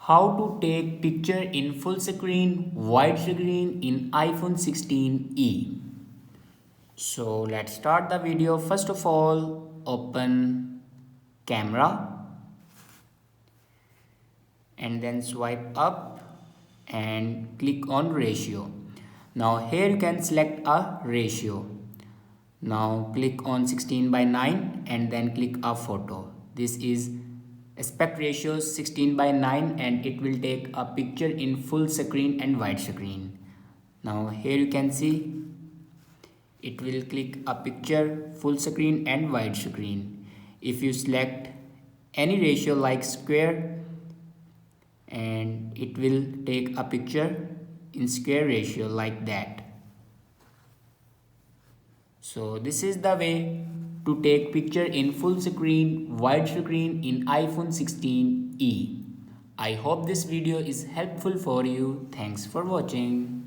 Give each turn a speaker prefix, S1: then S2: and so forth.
S1: How to take picture in full screen, widescreen in iPhone 16e. So let's start the video. First of all, open camera and then swipe up and click on ratio. Now here you can select a ratio. Now click on 16 by 9 and then click a photo. This is aspect ratio 16 by 9 and it will take a picture in full screen and widescreen. Now here you can see it will click a picture full screen and widescreen. If you select any ratio like square, and it will take a picture in square ratio like that. So this is the way to take picture in full screen, widescreen in iPhone 16e. I hope this video is helpful for you. Thanks for watching.